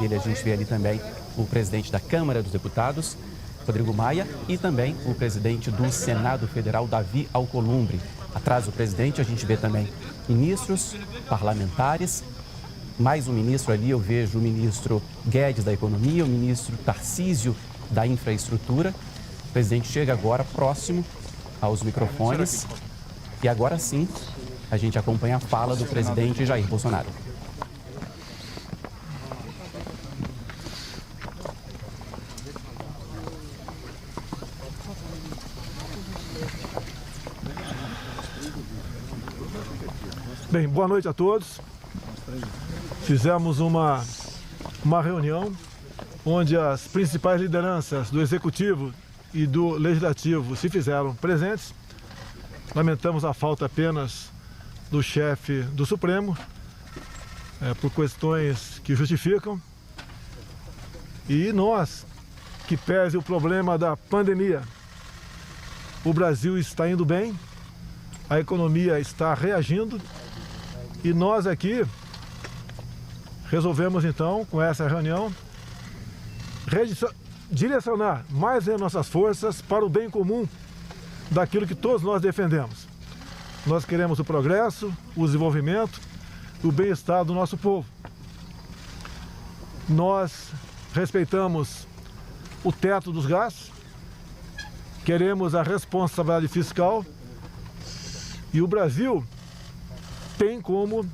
dele a gente vê ali também o presidente da Câmara dos Deputados, Rodrigo Maia, e também o presidente do Senado Federal, Davi Alcolumbre. Atrás do presidente a gente vê também ministros, parlamentares, mais um ministro ali, eu vejo o ministro Guedes da Economia, o ministro Tarcísio da Infraestrutura. O presidente chega agora próximo aos microfones e agora sim a gente acompanha a fala do presidente Jair Bolsonaro. Bem, boa noite a todos. Fizemos uma reunião onde as principais lideranças do Executivo e do Legislativo se fizeram presentes. Lamentamos a falta apenas do chefe do Supremo, por questões que justificam. E nós, que pese o problema da pandemia, o Brasil está indo bem, a economia está reagindo e nós aqui resolvemos então, com essa reunião, direcionar mais as nossas forças para o bem comum daquilo que todos nós defendemos. Nós queremos o progresso, o desenvolvimento, o bem-estar do nosso povo. Nós respeitamos o teto dos gastos, queremos a responsabilidade fiscal e o Brasil tem como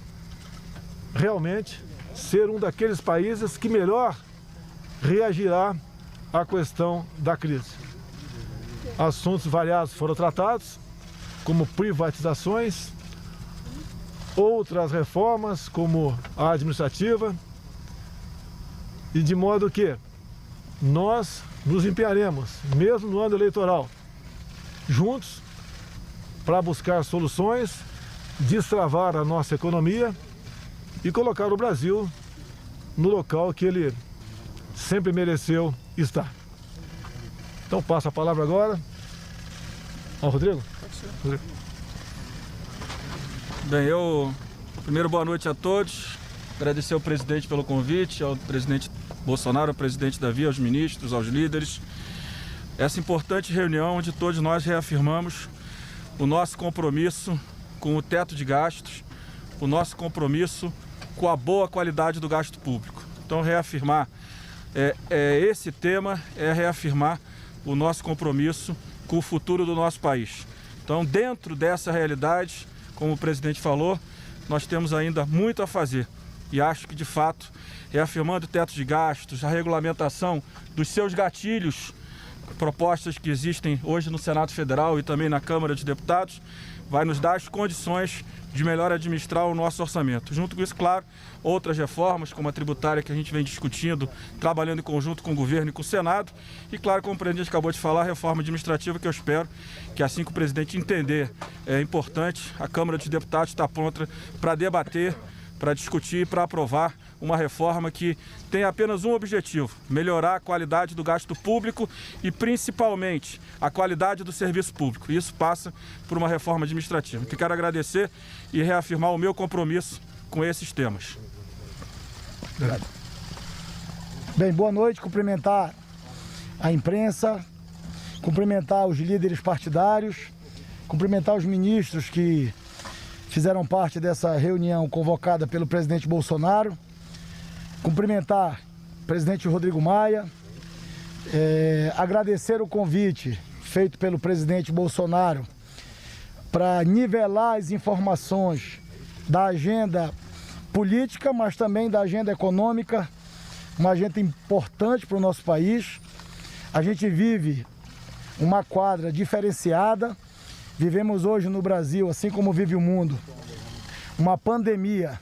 realmente ser um daqueles países que melhor reagirá à questão da crise. Assuntos variados foram tratados, como privatizações, outras reformas, como a administrativa, e de modo que nós nos empenharemos, mesmo no ano eleitoral, juntos, para buscar soluções, destravar a nossa economia e colocar o Brasil no local que ele sempre mereceu estar. Então passo a palavra agora ao Rodrigo. Bem, primeiro boa noite a todos, agradecer ao presidente pelo convite, ao presidente Bolsonaro, ao presidente Davi, aos ministros, aos líderes. Essa importante reunião onde todos nós reafirmamos o nosso compromisso com o teto de gastos, o nosso compromisso com a boa qualidade do gasto público. Então, reafirmar esse tema é reafirmar o nosso compromisso com o futuro do nosso país. Então, dentro dessa realidade, como o presidente falou, nós temos ainda muito a fazer. E acho que, de fato, reafirmando o teto de gastos, a regulamentação dos seus gatilhos, propostas que existem hoje no Senado Federal e também na Câmara dos Deputados, vai nos dar as condições de melhor administrar o nosso orçamento. Junto com isso, claro, outras reformas, como a tributária que a gente vem discutindo, trabalhando em conjunto com o governo e com o Senado. E, claro, como o presidente acabou de falar, a reforma administrativa que eu espero que, assim que o presidente entender, é importante, a Câmara dos Deputados está pronta para debater, para discutir e para aprovar uma reforma que tem apenas um objetivo: melhorar a qualidade do gasto público e, principalmente, a qualidade do serviço público. Isso passa por uma reforma administrativa. Eu quero agradecer e reafirmar o meu compromisso com esses temas. Obrigado. Bem, boa noite, cumprimentar a imprensa, cumprimentar os líderes partidários, cumprimentar os ministros que fizeram parte dessa reunião convocada pelo presidente Bolsonaro, cumprimentar o presidente Rodrigo Maia, agradecer o convite feito pelo presidente Bolsonaro para nivelar as informações da agenda política, mas também da agenda econômica, uma agenda importante para o nosso país. A gente vive uma quadra diferenciada. Vivemos hoje no Brasil, assim como vive o mundo, uma pandemia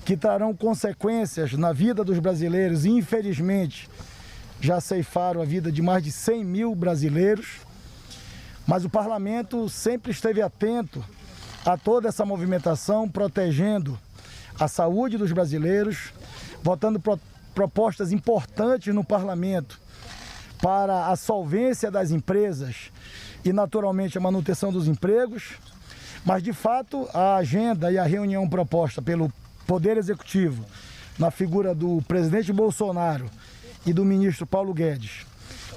que trarão consequências na vida dos brasileiros e, infelizmente, já ceifaram a vida de mais de 100 mil brasileiros. Mas o parlamento sempre esteve atento a toda essa movimentação, protegendo a saúde dos brasileiros, votando propostas importantes no parlamento para a solvência das empresas e, naturalmente, a manutenção dos empregos. Mas, de fato, a agenda e a reunião proposta pelo Poder Executivo na figura do presidente Bolsonaro e do ministro Paulo Guedes,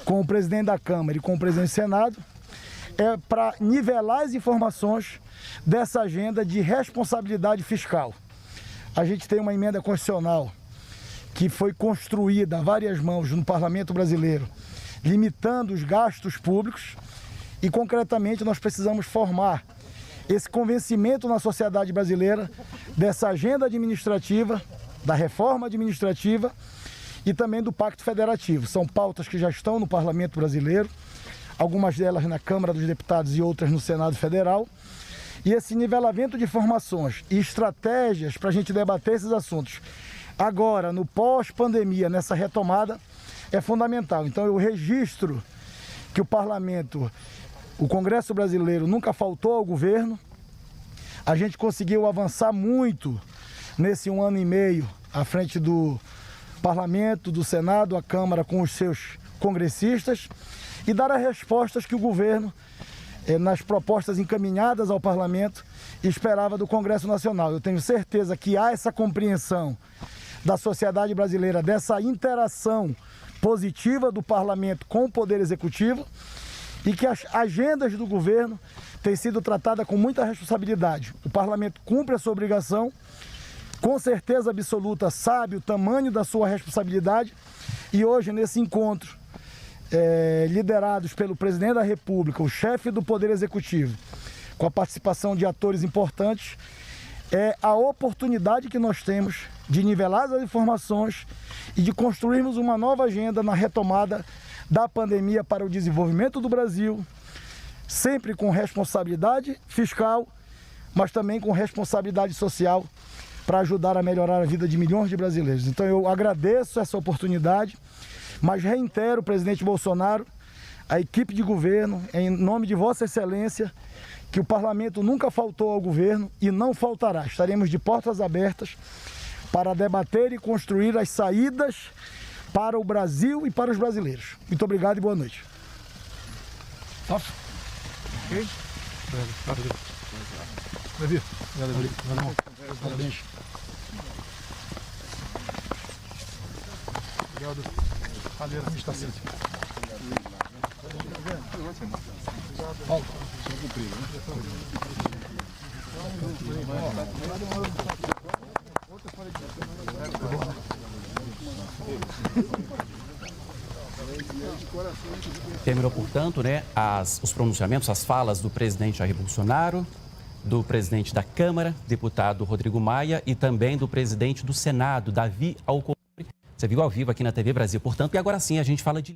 com o presidente da Câmara e com o presidente do Senado, é para nivelar as informações dessa agenda de responsabilidade fiscal. A gente tem uma emenda constitucional que foi construída a várias mãos no Parlamento brasileiro, limitando os gastos públicos e, concretamente, nós precisamos formar esse convencimento na sociedade brasileira dessa agenda administrativa, da reforma administrativa e também do Pacto Federativo. São pautas que já estão no Parlamento brasileiro, algumas delas na Câmara dos Deputados e outras no Senado Federal. E esse nivelamento de informações e estratégias para a gente debater esses assuntos agora, no pós-pandemia, nessa retomada, é fundamental. Então eu registro que o Parlamento, o Congresso brasileiro nunca faltou ao governo. A gente conseguiu avançar muito nesse 1 ano e meio à frente do Parlamento, do Senado, a Câmara com os seus congressistas e dar as respostas que o governo, nas propostas encaminhadas ao Parlamento, esperava do Congresso Nacional. Eu tenho certeza que há essa compreensão da sociedade brasileira, dessa interação positiva do Parlamento com o Poder Executivo e que as agendas do governo têm sido tratadas com muita responsabilidade. O Parlamento cumpre a sua obrigação, com certeza absoluta sabe o tamanho da sua responsabilidade e hoje nesse encontro, liderados pelo Presidente da República, o chefe do Poder Executivo, com a participação de atores importantes, é a oportunidade que nós temos de nivelar as informações e de construirmos uma nova agenda na retomada da pandemia para o desenvolvimento do Brasil, sempre com responsabilidade fiscal, mas também com responsabilidade social para ajudar a melhorar a vida de milhões de brasileiros. Então eu agradeço essa oportunidade, mas reitero, presidente Bolsonaro, a equipe de governo, em nome de Vossa Excelência, que o Parlamento nunca faltou ao governo e não faltará. Estaremos de portas abertas para debater e construir as saídas para o Brasil e para os brasileiros. Muito obrigado e boa noite. Ok? Davi, parabéns. Obrigado. Cadeira, administração. Paulo. Terminou, portanto, os pronunciamentos, as falas do presidente Jair Bolsonaro, do presidente da Câmara, deputado Rodrigo Maia, e também do presidente do Senado, Davi Alcolumbre. Você viu ao vivo aqui na TV Brasil, portanto, e agora sim a gente fala de